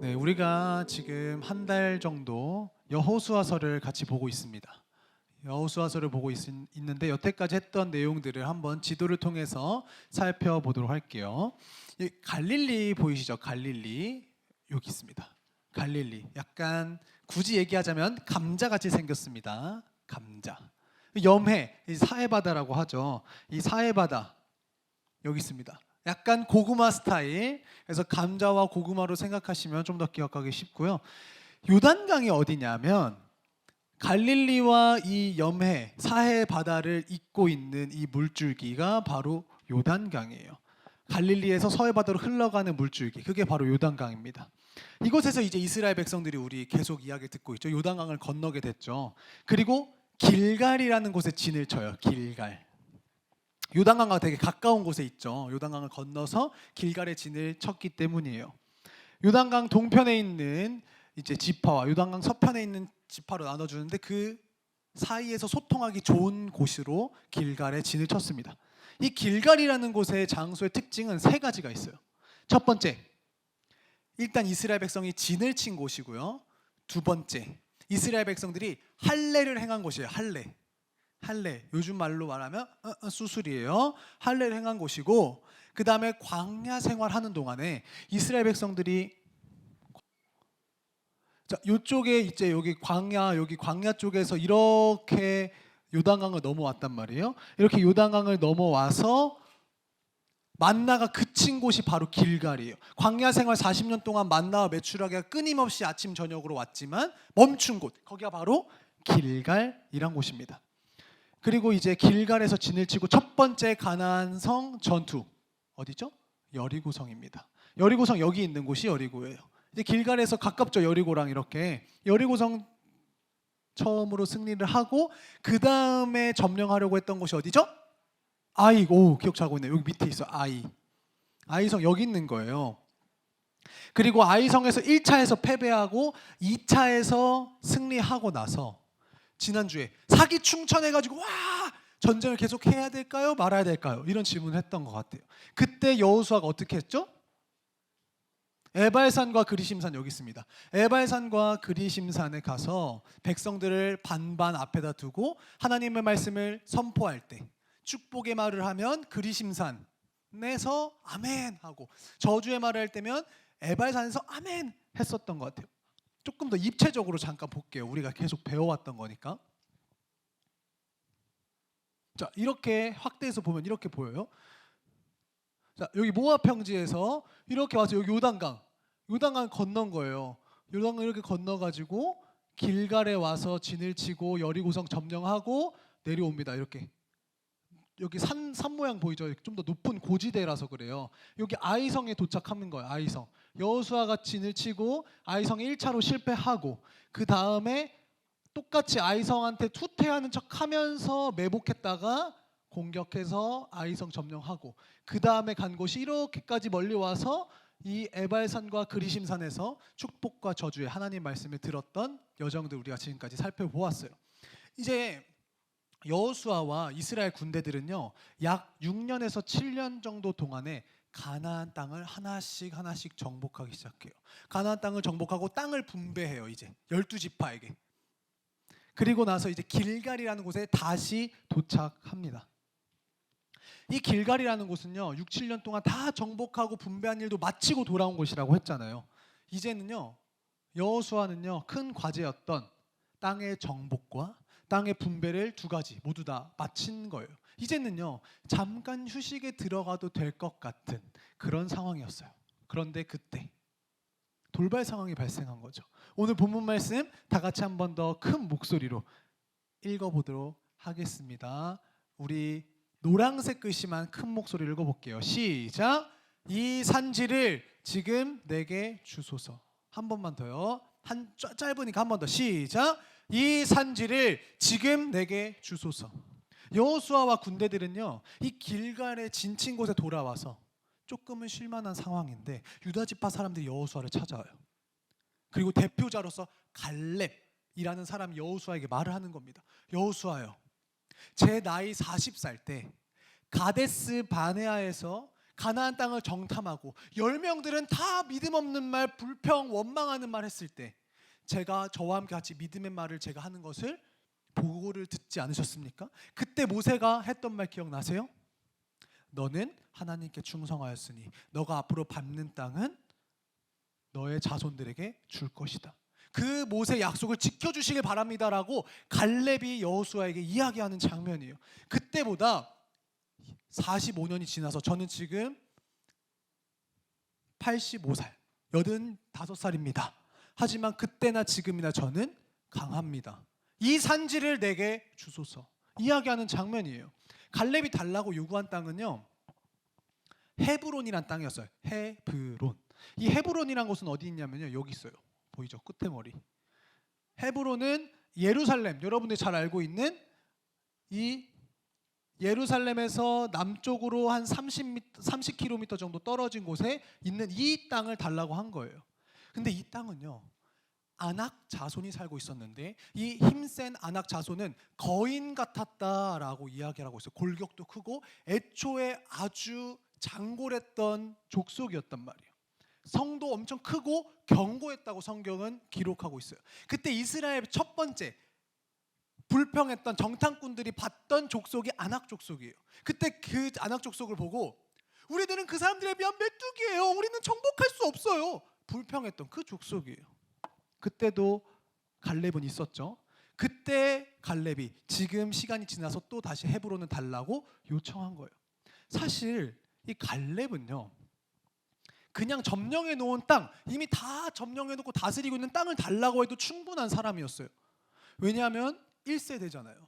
네, 우리가 지금 한 달 정도 여호수아서를 같이 보고 있습니다. 여호수아서를 보고 있는데 여태까지 했던 내용들을 한번 지도를 통해서 살펴보도록 할게요. 이 갈릴리 보이시죠? 갈릴리 여기 있습니다. 갈릴리 약간 굳이 얘기하자면 감자같이 생겼습니다. 감자. 염해, 이 사해바다라고 하죠. 이 사해바다 여기 있습니다. 약간 고구마 스타일. 그래서 감자와 고구마로 생각하시면 좀 더 기억하기 쉽고요. 요단강이 어디냐면 갈릴리와 이 염해, 사해 바다를 잇고 있는 이 물줄기가 바로 요단강이에요. 갈릴리에서 서해 바다로 흘러가는 물줄기, 그게 바로 요단강입니다. 이곳에서 이제 이스라엘 백성들이 우리 계속 이야기 듣고 있죠. 요단강을 건너게 됐죠. 그리고 길갈이라는 곳에 진을 쳐요. 길갈. 요단강과 되게 가까운 곳에 있죠. 요단강을 건너서 길갈에 진을 쳤기 때문이에요. 요단강 동편에 있는 이제 지파와 요단강 서편에 있는 지파로 나눠주는데 그 사이에서 소통하기 좋은 곳으로 길갈에 진을 쳤습니다. 이 길갈이라는 곳의 장소의 특징은 세 가지가 있어요. 첫 번째, 일단 이스라엘 백성이 진을 친 곳이고요. 두 번째, 이스라엘 백성들이 할례를 행한 곳이에요. 할례, 요즘 말로 말하면 수술이에요. 할례를 행한 곳이고, 그 다음에 광야 생활하는 동안에 이스라엘 백성들이 이쪽에 이제 여기 광야 쪽에서 이렇게 요단강을 넘어왔단 말이에요. 이렇게 요단강을 넘어와서 만나가 그친 곳이 바로 길갈이에요. 광야 생활 40년 동안 만나와 메추라기가 끊임없이 아침 저녁으로 왔지만 멈춘 곳, 거기가 바로 길갈이란 곳입니다. 그리고 이제 길갈에서 진을 치고 첫 번째 가나안성 전투 어디죠? 여리고성입니다. 여리고성 여기 있는 곳이 여리고예요. 이제 길갈에서 가깝죠. 여리고랑 이렇게 여리고성 처음으로 승리를 하고 그 다음에 점령하려고 했던 곳이 어디죠? 아이. 오, 기억 잘하고 있네요. 여기 밑에 있어. 아이성 여기 있는 거예요. 그리고 아이성에서 1차에서 패배하고 2차에서 승리하고 나서 지난주에 사기 충천해가지고 와 전쟁을 계속 해야 될까요? 말아야 될까요? 이런 질문을 했던 것 같아요. 그때 여호수아가 어떻게 했죠? 에발산과 그리심산 여기 있습니다. 에발산과 그리심산에 가서 백성들을 반반 앞에다 두고 하나님의 말씀을 선포할 때 축복의 말을 하면 그리심산에서 아멘 하고 저주의 말을 할 때면 에발산에서 아멘 했었던 것 같아요. 조금 더 입체적으로 잠깐 볼게요. 우리가 계속 배워왔던 거니까. 자, 이렇게 확대해서 보면 이렇게 보여요. 자, 여기 모압 평지에서 이렇게 와서 여기 요단강 건넌 거예요. 요단강 이렇게 건너가지고 길갈에 와서 진을 치고 여리고성 점령하고 내려옵니다. 이렇게 여기 산 모양 보이죠? 좀 더 높은 고지대라서 그래요. 여기 아이성에 도착하는 거예요. 아이성. 여호수아가 진을 치고 아이성에 1차로 실패하고 그 다음에 똑같이 아이성한테 투퇴하는 척하면서 매복했다가 공격해서 아이성 점령하고 그 다음에 간 곳이 이렇게까지 멀리 와서 이 에발산과 그리심산에서 축복과 저주의 하나님 말씀을 들었던 여정들 우리가 지금까지 살펴보았어요. 이제 여호수아와 이스라엘 군대들은요 약 6년에서 7년 정도 동안에 가나안 땅을 하나씩 정복하기 시작해요. 가나안 땅을 정복하고 땅을 분배해요. 이제 12지파에게. 그리고 나서 이제 길갈이라는 곳에 다시 도착합니다. 이 길갈이라는 곳은요 6, 7년 동안 다 정복하고 분배한 일도 마치고 돌아온 곳이라고 했잖아요. 이제는요 여호수아는요 큰 과제였던 땅의 정복과 땅의 분배를 두 가지 모두 다 마친 거예요. 이제는요 잠깐 휴식에 들어가도 될 것 같은 그런 상황이었어요. 그런데 그때 돌발 상황이 발생한 거죠. 오늘 본문 말씀 다 같이 한 번 더 큰 목소리로 읽어보도록 하겠습니다. 우리 노란색 글씨만 큰 목소리로 읽어볼게요. 시작. 이 산지를 지금 내게 주소서. 한 번만 더요. 짧으니까 한 번 더. 시작. 이 산지를 지금 내게 주소서. 여호수아와 군대들은요 이 길갈의 진친 곳에 돌아와서 조금은 쉴만한 상황인데 유다 지파 사람들이 여호수아를 찾아와요. 그리고 대표자로서 갈렙이라는 사람이 여호수아에게 말을 하는 겁니다. 여호수아요, 제 나이 40살 때 가데스 바네아에서 가나안 땅을 정탐하고 10명들은 다 믿음 없는 말, 불평, 원망하는 말 했을 때 제가 저와 함께 같이 믿음의 말을 제가 하는 것을 보고를 듣지 않으셨습니까? 그때 모세가 했던 말 기억나세요? 너는 하나님께 충성하였으니 너가 앞으로 밟는 땅은 너의 자손들에게 줄 것이다. 그 모세 약속을 지켜주시길 바랍니다라고 갈렙이 여호수아에게 이야기하는 장면이에요. 그때보다 45년이 지나서 저는 지금 85살, 85살입니다. 하지만 그때나 지금이나 저는 강합니다. 이 산지를 내게 주소서. 이야기하는 장면이에요. 갈렙이 달라고 요구한 땅은요, 헤브론이란 땅이었어요. 헤브론. 이 헤브론이란 곳은 어디 있냐면요, 여기 있어요. 보이죠? 끝에 머리. 헤브론은 예루살렘, 여러분들이 잘 알고 있는 이 예루살렘에서 남쪽으로 한 30km 정도 떨어진 곳에 있는 이 땅을 달라고 한 거예요. 근데 이 땅은요, 아낙 자손이 살고 있었는데 이 힘센 아낙 자손은 거인 같았다라고 이야기를 하고 있어요. 골격도 크고 애초에 아주 장골했던 족속이었단 말이에요. 성도 엄청 크고 견고했다고 성경은 기록하고 있어요. 그때 이스라엘 첫 번째 불평했던 정탐꾼들이 봤던 족속이 아낙 족속이에요. 그때 그 아낙 족속을 보고 우리들은 그 사람들에 비하면 메뚜기예요. 우리는 정복할 수 없어요. 불평했던 그 족속이에요. 그때도 갈렙은 있었죠. 그때 갈렙이 지금 시간이 지나서 또 다시 헤브론을 달라고 요청한 거예요. 사실 이 갈렙은요, 그냥 점령해 놓은 땅, 이미 다 점령해 놓고 다스리고 있는 땅을 달라고 해도 충분한 사람이었어요. 왜냐하면 1세대잖아요.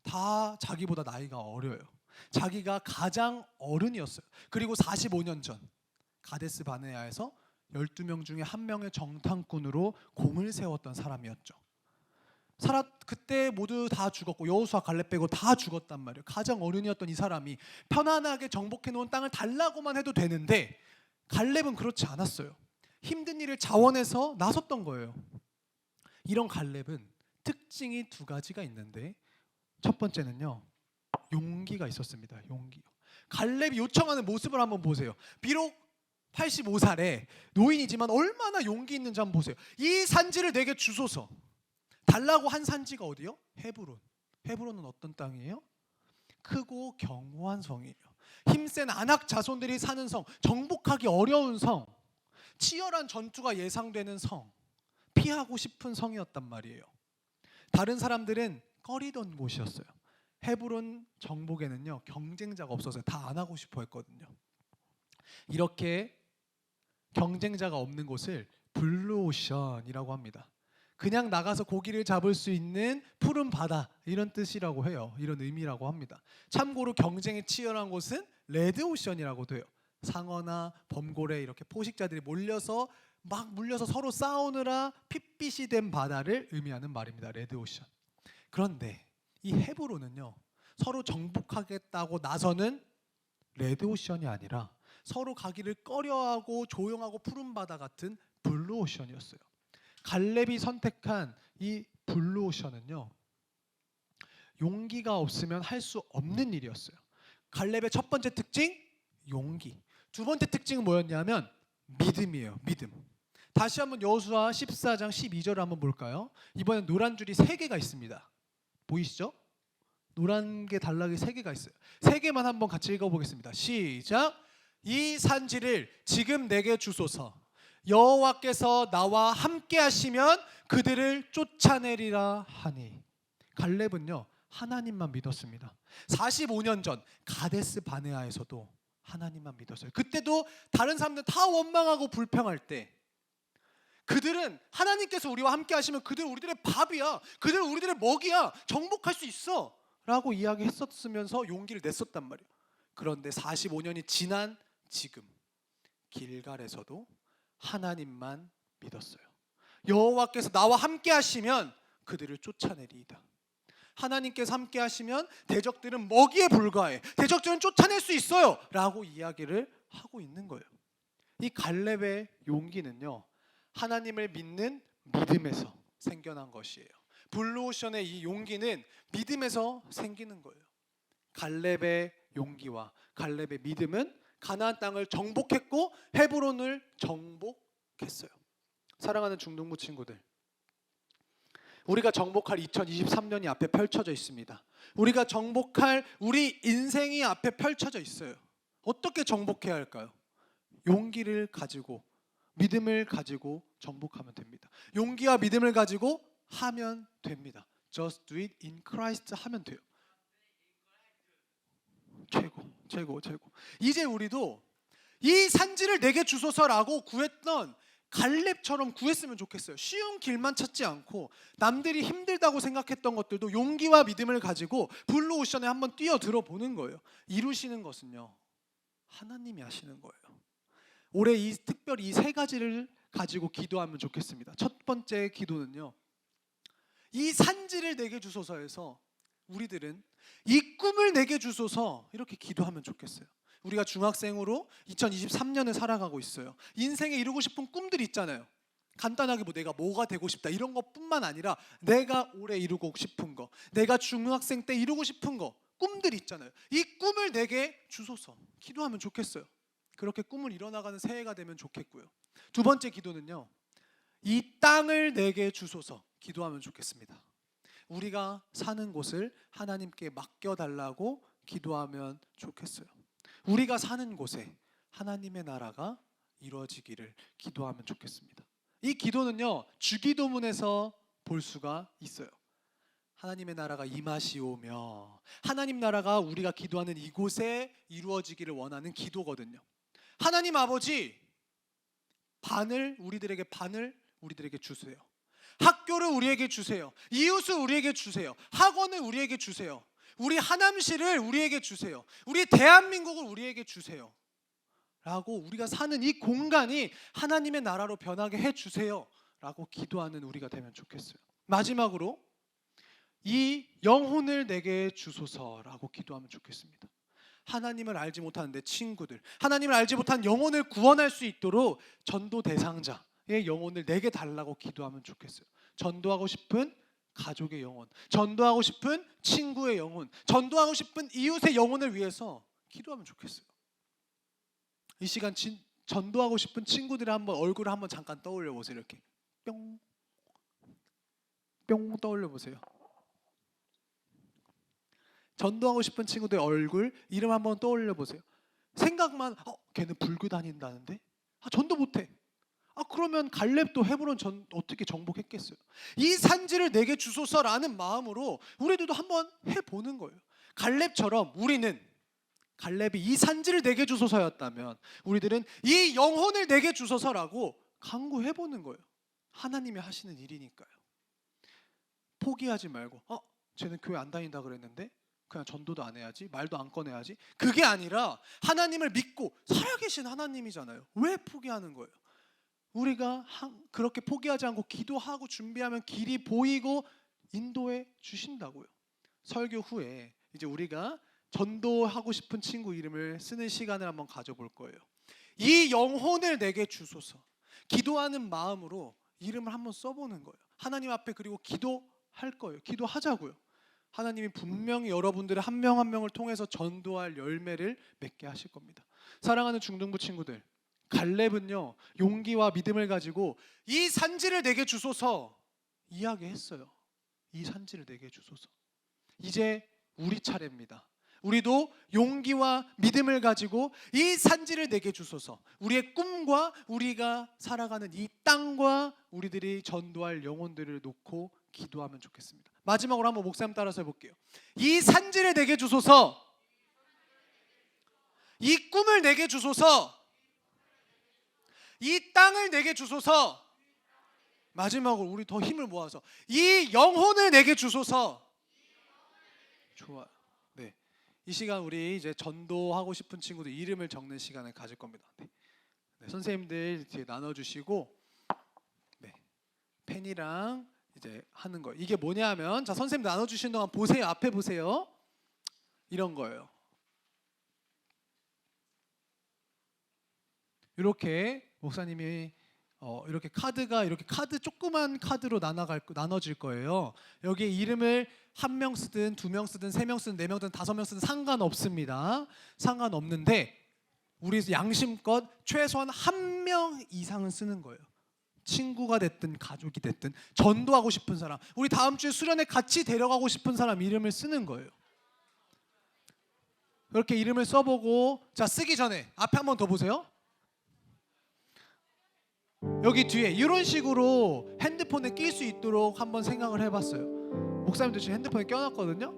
다 자기보다 나이가 어려요. 자기가 가장 어른이었어요. 그리고 45년 전 가데스 바네아에서 12명 중에 한 명의 정탐꾼으로 공을 세웠던 사람이었죠. 그때 모두 다 죽었고 여호수아 갈렙 빼고 다 죽었단 말이에요. 가장 어른이었던 이 사람이 편안하게 정복해 놓은 땅을 달라고만 해도 되는데 갈렙은 그렇지 않았어요. 힘든 일을 자원해서 나섰던 거예요. 이런 갈렙은 특징이 두 가지가 있는데 첫 번째는요, 용기가 있었습니다. 용기요. 갈렙이 요청하는 모습을 한번 보세요. 비록 85살에 노인이지만 얼마나 용기 있는지 한번 보세요. 이 산지를 내게 주소서. 달라고 한 산지가 어디요? 헤브론. 헤브론은 어떤 땅이에요? 크고 견고한 성이에요. 힘센 아낙 자손들이 사는 성, 정복하기 어려운 성, 치열한 전투가 예상되는 성, 피하고 싶은 성이었단 말이에요. 다른 사람들은 꺼리던 곳이었어요. 헤브론 정복에는요, 경쟁자가 없어서 다 안 하고 싶어 했거든요. 이렇게 경쟁자가 없는 곳을 블루오션이라고 합니다. 그냥 나가서 고기를 잡을 수 있는 푸른 바다, 이런 뜻이라고 해요. 이런 의미라고 합니다. 참고로 경쟁이 치열한 곳은 레드오션이라고도 해요. 상어나 범고래 이렇게 포식자들이 몰려서 서로 싸우느라 핏빛이 된 바다를 의미하는 말입니다. 레드오션. 그런데 이 헤브론은요, 서로 정복하겠다고 나서는 레드오션이 아니라 서로 가기를 꺼려하고 조용하고 푸른 바다 같은 블루오션이었어요. 갈렙이 선택한 이 블루오션은요, 용기가 없으면 할 수 없는 일이었어요. 갈렙의 첫 번째 특징, 용기. 두 번째 특징은 뭐였냐면 믿음이에요. 믿음. 다시 한번 여호수아 14장 12절을 한번 볼까요? 이번엔 노란 줄이 3개가 있습니다. 보이시죠? 노란 게 단락이 3개가 있어요. 3개만 한번 같이 읽어보겠습니다. 시작. 이 산지를 지금 내게 주소서. 여호와께서 나와 함께 하시면 그들을 쫓아내리라 하니. 갈렙은요, 하나님만 믿었습니다. 45년 전 가데스 바네아에서도 하나님만 믿었어요. 그때도 다른 사람들 다 원망하고 불평할 때 그들은 하나님께서 우리와 함께 하시면 그들 우리들의 밥이야, 그들 우리들의 먹이야, 정복할 수 있어 라고 이야기했었으면서 용기를 냈었단 말이에요. 그런데 45년이 지난 지금 길갈에서도 하나님만 믿었어요. 여호와께서 나와 함께 하시면 그들을 쫓아내리이다. 하나님께서 함께 하시면 대적들은 먹이에 불과해, 대적들은 쫓아낼 수 있어요 라고 이야기를 하고 있는 거예요. 이 갈렙의 용기는요, 하나님을 믿는 믿음에서 생겨난 것이에요. 블루오션의 이 용기는 믿음에서 생기는 거예요. 갈렙의 용기와 갈렙의 믿음은 가나안 땅을 정복했고 헤브론을 정복했어요. 사랑하는 중동부 친구들, 우리가 정복할 2023년이 앞에 펼쳐져 있습니다. 우리가 정복할 우리 인생이 앞에 펼쳐져 있어요. 어떻게 정복해야 할까요? 용기를 가지고 믿음을 가지고 정복하면 됩니다. 용기와 믿음을 가지고 하면 됩니다. Just do it in Christ 하면 돼요. 최고. 이제 우리도 이 산지를 내게 주소서라고 구했던 갈렙처럼 구했으면 좋겠어요. 쉬운 길만 찾지 않고 남들이 힘들다고 생각했던 것들도 용기와 믿음을 가지고 블루오션에 한번 뛰어들어 보는 거예요. 이루시는 것은요, 하나님이 하시는 거예요. 올해 특별히 이 세 가지를 가지고 기도하면 좋겠습니다. 첫 번째 기도는요, 이 산지를 내게 주소서에서 우리들은 이 꿈을 내게 주소서 이렇게 기도하면 좋겠어요. 우리가 중학생으로 2023년을 살아가고 있어요. 인생에 이루고 싶은 꿈들이 있잖아요. 간단하게 내가 뭐가 되고 싶다 이런 것뿐만 아니라 내가 올해 이루고 싶은 거, 내가 중학생 때 이루고 싶은 거, 꿈들이 있잖아요. 이 꿈을 내게 주소서 기도하면 좋겠어요. 그렇게 꿈을 이뤄나가는 새해가 되면 좋겠고요. 두 번째 기도는요, 이 땅을 내게 주소서 기도하면 좋겠습니다. 우리가 사는 곳을 하나님께 맡겨달라고 기도하면 좋겠어요. 우리가 사는 곳에 하나님의 나라가 이루어지기를 기도하면 좋겠습니다. 이 기도는요, 주기도문에서 볼 수가 있어요. 하나님의 나라가 임하시오며, 하나님 나라가 우리가 기도하는 이곳에 이루어지기를 원하는 기도거든요. 하나님 아버지, 우리들에게 주세요. 학교를 우리에게 주세요. 이웃을 우리에게 주세요. 학원을 우리에게 주세요. 우리 하남시를 우리에게 주세요. 우리 대한민국을 우리에게 주세요. 라고 우리가 사는 이 공간이 하나님의 나라로 변하게 해주세요. 라고 기도하는 우리가 되면 좋겠어요. 마지막으로 이 영혼을 내게 주소서라고 기도하면 좋겠습니다. 하나님을 알지 못하는 내 친구들, 하나님을 알지 못한 영혼을 구원할 수 있도록 전도 대상자의 영혼을 내게 달라고 기도하면 좋겠어요. 전도하고 싶은 가족의 영혼, 전도하고 싶은 친구의 영혼, 전도하고 싶은 이웃의 영혼을 위해서 기도하면 좋겠어요. 이 시간 전도하고 싶은 친구들의 얼굴을 한번 잠깐 떠올려 보세요. 이렇게 뿅 떠올려 보세요. 전도하고 싶은 친구들의 얼굴, 이름 한번 떠올려 보세요. 생각만, 걔는 불교 다닌다는데? 전도 못해. 그러면 갈렙도 헤브론 어떻게 정복했겠어요? 이 산지를 내게 주소서라는 마음으로 우리들도 한번 해보는 거예요. 갈렙처럼 갈렙이 이 산지를 내게 주소서였다면 우리들은 이 영혼을 내게 주소서라고 간구해보는 거예요. 하나님이 하시는 일이니까요. 포기하지 말고 쟤는 교회 안 다닌다 그랬는데 그냥 전도도 안 해야지, 말도 안 꺼내야지, 그게 아니라 하나님을 믿고 살아계신 하나님이잖아요. 왜 포기하는 거예요? 우리가 그렇게 포기하지 않고 기도하고 준비하면 길이 보이고 인도해 주신다고요. 설교 후에 이제 우리가 전도하고 싶은 친구 이름을 쓰는 시간을 한번 가져볼 거예요. 이 영혼을 내게 주소서, 기도하는 마음으로 이름을 한번 써보는 거예요. 하나님 앞에, 그리고 기도할 거예요. 기도하자고요. 하나님이 분명히 여러분들의 한 명 한 명을 통해서 전도할 열매를 맺게 하실 겁니다. 사랑하는 중등부 친구들, 갈렙은요, 용기와 믿음을 가지고 이 산지를 내게 주소서 이야기했어요. 이 산지를 내게 주소서. 이제 우리 차례입니다. 우리도 용기와 믿음을 가지고 이 산지를 내게 주소서, 우리의 꿈과 우리가 살아가는 이 땅과 우리들이 전도할 영혼들을 놓고 기도하면 좋겠습니다. 마지막으로 한번 목사님 따라서 해볼게요. 이 산지를 내게 주소서, 이 꿈을 내게 주소서, 이 땅을 내게 주소서, 마지막으로 우리 더 힘을 모아서 이 영혼을 내게 주소서. 좋아요. 네, 이 시간 우리 이제 전도하고 싶은 친구들 이름을 적는 시간을 가질 겁니다. 네. 선생님들 뒤에 나눠주시고, 펜이랑 이제 하는 거, 이게 뭐냐면, 자, 선생님 나눠주시는 동안 보세요. 앞에 보세요. 이런 거예요. 이렇게 목사님이 이렇게 카드 조그만 카드로 나눠질 거예요. 여기에 이름을 한 명 쓰든 두 명 쓰든 세 명 쓰든 네 명 쓰든 다섯 명 쓰든 상관없습니다. 상관없는데 우리 양심껏 최소한 한 명 이상은 쓰는 거예요. 친구가 됐든 가족이 됐든 전도하고 싶은 사람, 우리 다음 주에 수련회 같이 데려가고 싶은 사람 이름을 쓰는 거예요. 그렇게 이름을 써보고, 자, 쓰기 전에 앞에 한 번 더 보세요. 여기 뒤에 이런 식으로 핸드폰에 낄 수 있도록 한번 생각을 해봤어요. 목사님도 지금 핸드폰에 껴놨거든요.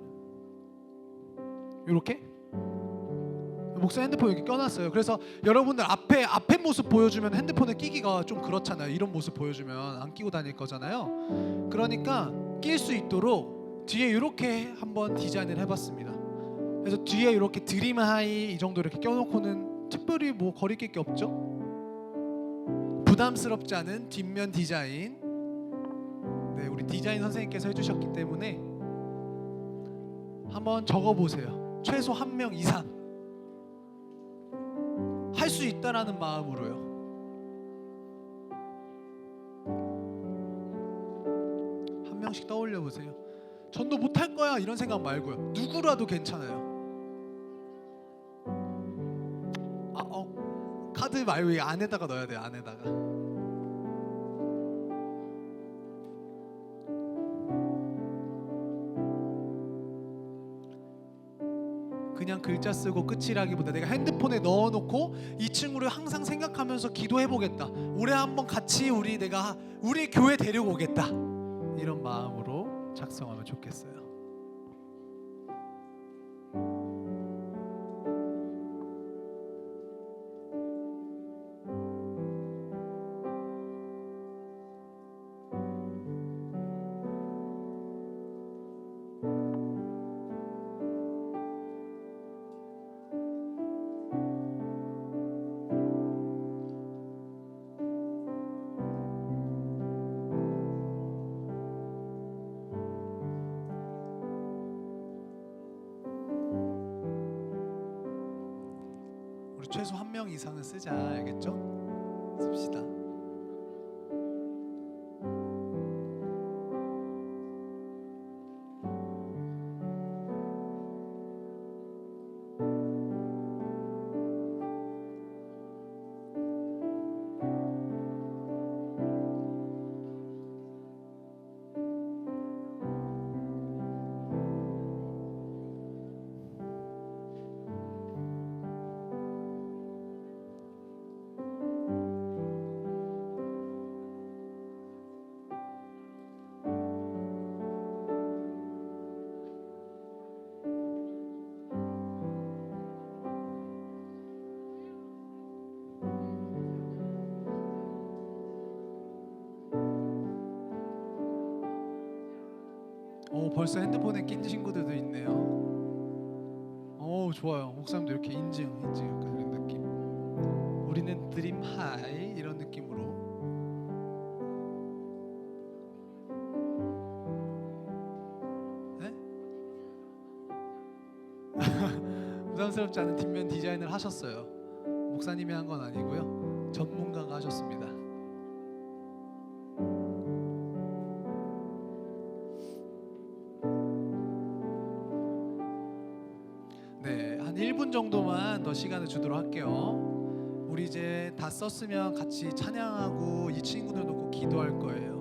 이렇게 목사 핸드폰 여기 껴놨어요. 그래서 여러분들 앞에 모습 보여주면 핸드폰에 끼기가 좀 그렇잖아요. 이런 모습 보여주면 안 끼고 다닐 거잖아요. 그러니까 낄 수 있도록 뒤에 이렇게 한번 디자인을 해봤습니다. 그래서 뒤에 이렇게 드림 하이 이 정도 이렇게 껴놓고는 특별히 뭐 거리낄 게 없죠. 부담스럽지 않은 뒷면 디자인. 네, 우리 디자인 선생님께서 해주셨기 때문에 한번 적어보세요. 최소 한 명 이상 할 수 있다라는 마음으로요. 한 명씩 떠올려 보세요. 전도 못할 거야 이런 생각 말고요. 누구라도 괜찮아요. 카드 말고 이 안에다가 넣어야 돼요. 안에다가. 그냥 글자 쓰고 끝이라기보다 내가 핸드폰에 넣어놓고 이 친구를 항상 생각하면서 기도해보겠다. 올해 한번 같이 우리 교회 데리고 오겠다. 이런 마음으로 작성하면 좋겠어요. 우리 최소 한 명 이상은 쓰자. 알겠죠? 씁시다. 벌써 핸드폰에 낀 친구들도 있네요. 좋아요. 목사님도 이렇게 인증 약간 이런 느낌. 우리는 드림 하이 이런 느낌으로. 네? 부담스럽지 않은 뒷면 디자인을 하셨어요. 목사님이 한 건 아니고요. 전문가가 하셨습니다. 네, 한 1분 정도만 더 시간을 주도록 할게요. 우리 이제 다 썼으면 같이 찬양하고 이 친구들 놓고 기도할 거예요.